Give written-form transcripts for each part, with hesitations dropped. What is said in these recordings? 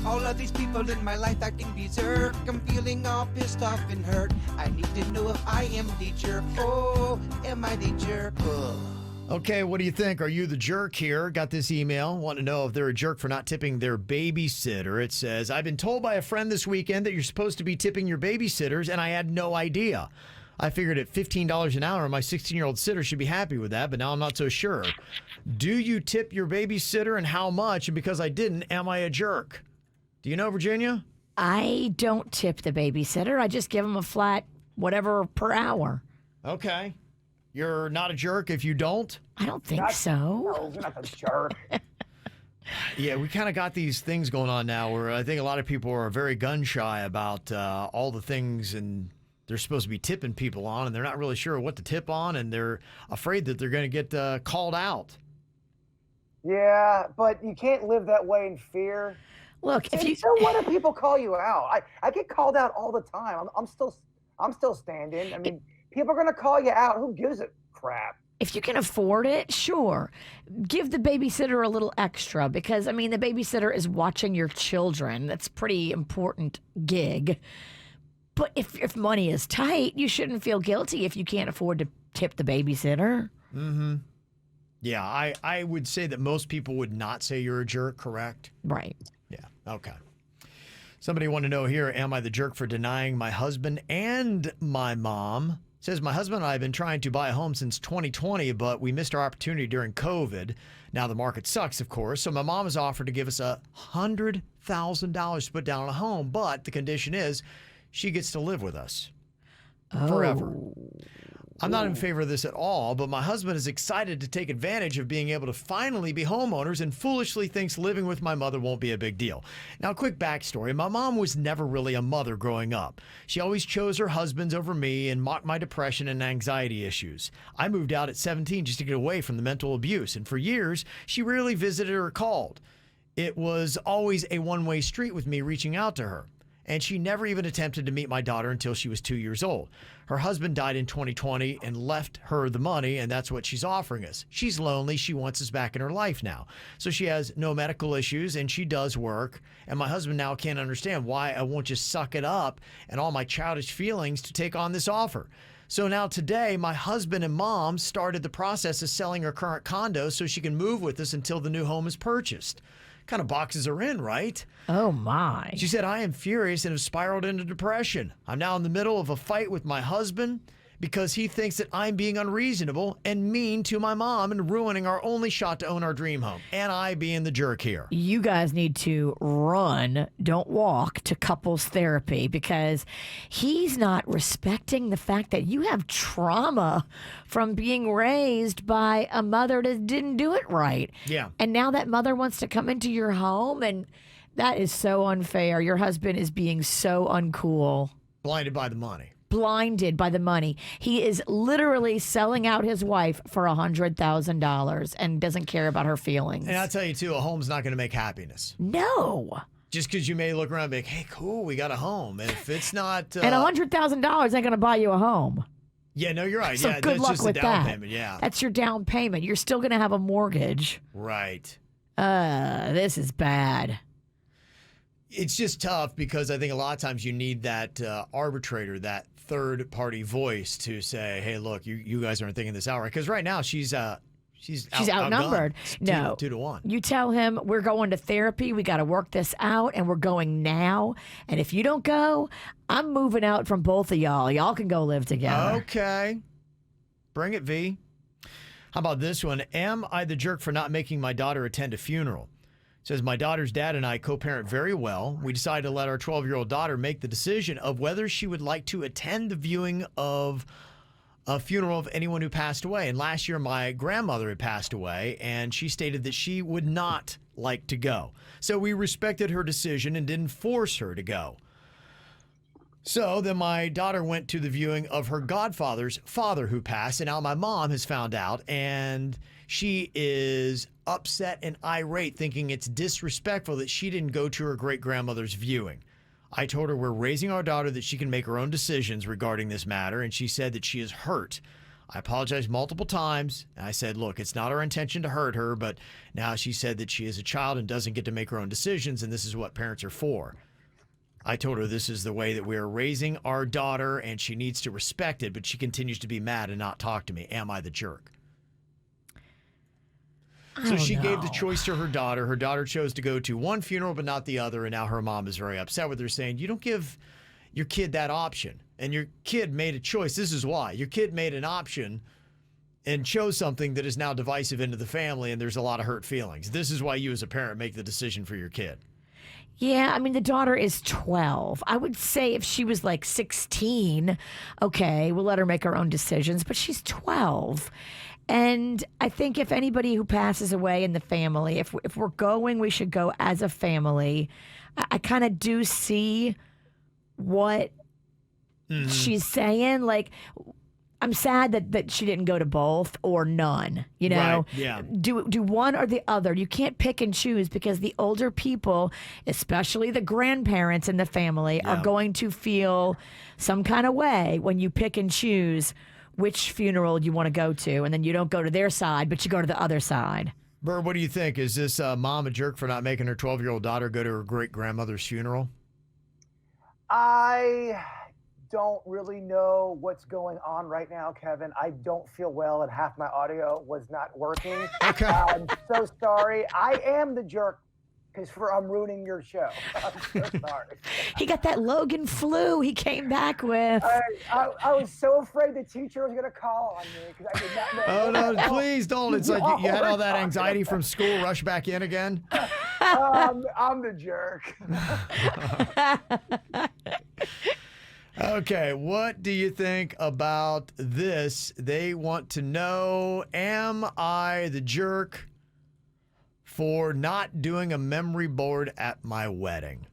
All of these people in my life acting berserk. I'm feeling all pissed off and hurt. I need to know if I am the jerk. Oh, am I the jerk? Ugh. Okay, what do you think? Are you the jerk here? Got this email. Want to know if they're a jerk for not tipping their babysitter. It says, I've been told by a friend this weekend that you're supposed to be tipping your babysitters, and I had no idea. I figured at $15 an hour, my 16-year-old sitter should be happy with that, but now I'm not so sure. Do you tip your babysitter, and how much? And because I didn't, am I a jerk? Do you know, Virginia? I don't tip the babysitter. I just give them a flat whatever per hour. Okay. You're not a jerk if you don't? I don't think so. No, you're not the jerk. Yeah, we kind of got these things going on now where I think a lot of people are very gun shy about all the things and they're supposed to be tipping people on, and they're not really sure what to tip on, and they're afraid that they're going to get called out. Yeah, but you can't live that way in fear. Look, if you So what if people call you out? I get called out all the time. I'm still standing. I mean, people are gonna call you out. Who gives a crap? If you can afford it, sure. Give the babysitter a little extra because, I mean, the babysitter is watching your children. That's a pretty important gig. But if money is tight, you shouldn't feel guilty if you can't afford to tip the babysitter. Mm-hmm. Yeah, I would say that most people would not say you're a jerk, correct? Right. Yeah, okay. Somebody want to know here, am I the jerk for denying my husband and my mom? Says, my husband and I have been trying to buy a home since 2020, but we missed our opportunity during COVID. Now the market sucks, of course, so my mom has offered to give us $100,000 to put down on a home, but the condition is she gets to live with us forever. I'm not in favor of this at all, but my husband is excited to take advantage of being able to finally be homeowners and foolishly thinks living with my mother won't be a big deal. Now, quick backstory. My mom was never really a mother growing up. She always chose her husbands over me and mocked my depression and anxiety issues. I moved out at 17 just to get away from the mental abuse, and for years, she rarely visited or called. It was always a one-way street with me reaching out to her. And she never even attempted to meet my daughter until she was 2 years old. Her husband died in 2020 and left her the money, and that's what she's offering us. She's lonely. She wants us back in her life now. So she has no medical issues, and she does work. And my husband now can't understand why I won't just suck it up and all my childish feelings to take on this offer. So now today, my husband and mom started the process of selling her current condo so she can move with us until the new home is purchased. Kind of boxes her in, right? Oh, my. She said, I am furious and have spiraled into depression. I'm now in the middle of a fight with my husband because he thinks that I'm being unreasonable and mean to my mom and ruining our only shot to own our dream home. And I being the jerk here. You guys need to run, don't walk, to couples therapy because he's not respecting the fact that you have trauma from being raised by a mother that didn't do it right. Yeah. And now that mother wants to come into your home, and that is so unfair. Your husband is being so uncool. Blinded by the money. Blinded by the money. He is literally selling out his wife for $100,000 and doesn't care about her feelings. And I'll tell you, too, a home's not going to make happiness. No. Just because you may look around and be like, hey, cool, we got a home. And if it's not... And $100,000 ain't going to buy you a home. Yeah, no, you're right. So yeah, good that's luck just with a down that. payment. Yeah. That's your down payment. You're still going to have a mortgage. Right. This is bad. It's just tough because I think a lot of times you need that arbitrator, that third-party voice to say, hey, look, you guys aren't thinking this out right. Because right now she's outnumbered. No. 2-1. You tell him we're going to therapy. We got to work this out, and we're going now. And if you don't go, I'm moving out from both of y'all. Y'all can go live together. Okay. Bring it, V. How about this one? Am I the jerk for not making my daughter attend a funeral? It says, my daughter's dad and I co-parent very well. We decided to let our 12-year-old daughter make the decision of whether she would like to attend the viewing of a funeral of anyone who passed away. And last year, my grandmother had passed away, and she stated that she would not like to go. So we respected her decision and didn't force her to go. So then my daughter went to the viewing of her godfather's father who passed, and now my mom has found out, and she is upset and irate, thinking it's disrespectful that she didn't go to her great-grandmother's viewing. I told her we're raising our daughter that she can make her own decisions regarding this matter, and she said that she is hurt. I apologized multiple times. And I said, look, it's not our intention to hurt her, but now she said that she is a child and doesn't get to make her own decisions, and this is what parents are for. I told her this is the way that we are raising our daughter, and she needs to respect it, but she continues to be mad and not talk to me. Am I the jerk? So she gave the choice to her daughter. Her daughter chose to go to one funeral but not the other, and now her mom is very upset with her, saying, you don't give your kid that option. And your kid made a choice. This is why. Your kid made an option and chose something that is now divisive into the family, and there's a lot of hurt feelings. This is why you as a parent make the decision for your kid. Yeah, I mean, the daughter is 12. I would say if she was like 16, okay, we'll let her make her own decisions, but she's 12. And I think if anybody who passes away in the family, if we're going, we should go as a family. I kind of do see what she's saying. Like, I'm sad that she didn't go to both or none, you know? Right, yeah. Do one or the other. You can't pick and choose because the older people, especially the grandparents in the family, are going to feel some kind of way when you pick and choose which funeral you want to go to, and then you don't go to their side, but you go to the other side. Bird, what do you think? Is this mom a jerk for not making her 12-year-old daughter go to her great-grandmother's funeral? I don't really know what's going on right now, Kevin. I don't feel well, and half my audio was not working. Okay. I'm so sorry. I am the jerk because I'm ruining your show. I'm so sorry. He got that Logan flu he came back with. I was so afraid the teacher was going to call on me because I did not know. Oh, no, please don't. It's like you had all that anxiety from school, rush back in again. I'm the jerk. Okay, what do you think about this? They want to know, am I the jerk for not doing a memory board at my wedding?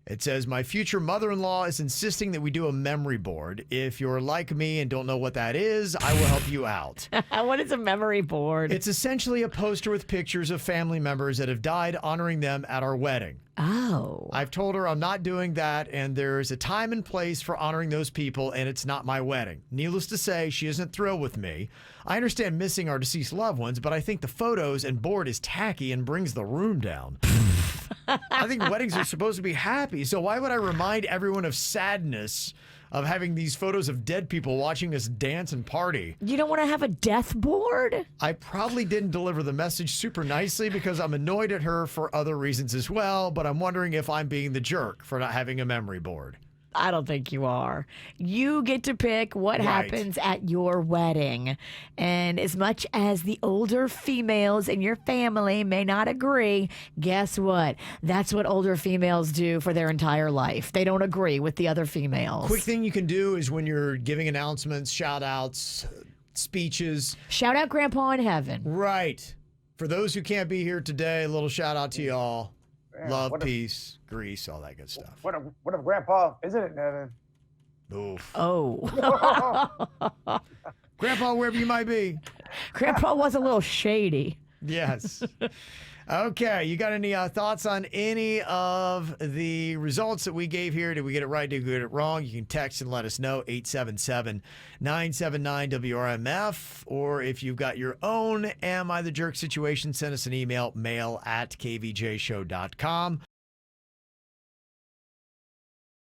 It says, my future mother-in-law is insisting that we do a memory board. If you're like me and don't know what that is, I will help you out. What is a memory board? It's essentially a poster with pictures of family members that have died, honoring them at our wedding. Oh. I've told her I'm not doing that, and there's a time and place for honoring those people, and it's not my wedding. Needless to say, she isn't thrilled with me. I understand missing our deceased loved ones, but I think the photos and board is tacky and brings the room down. I think weddings are supposed to be happy, so why would I remind everyone of sadness of having these photos of dead people watching us dance and party? You don't want to have a death board? I probably didn't deliver the message super nicely because I'm annoyed at her for other reasons as well, but I'm wondering if I'm being the jerk for not having a memory board. I don't think you are. You get to pick what happens at your wedding. And as much as the older females in your family may not agree, guess what? That's what older females do for their entire life. They don't agree with the other females. Quick thing you can do is when you're giving announcements, shout outs, speeches. Shout out Grandpa in heaven. Right. For those who can't be here today, a little shout out to y'all. Man, Love, peace, grease, all that good stuff. What if Grandpa isn't it, Nevin? Oof. Oh. Grandpa, wherever you might be. Grandpa was a little shady. Yes. Okay. You got any thoughts on any of the results that we gave here? Did we get it right? Did we get it wrong? You can text and let us know, 877-979-WRMF. Or if you've got your own Am I the Jerk situation, send us an email, mail@kvjshow.com.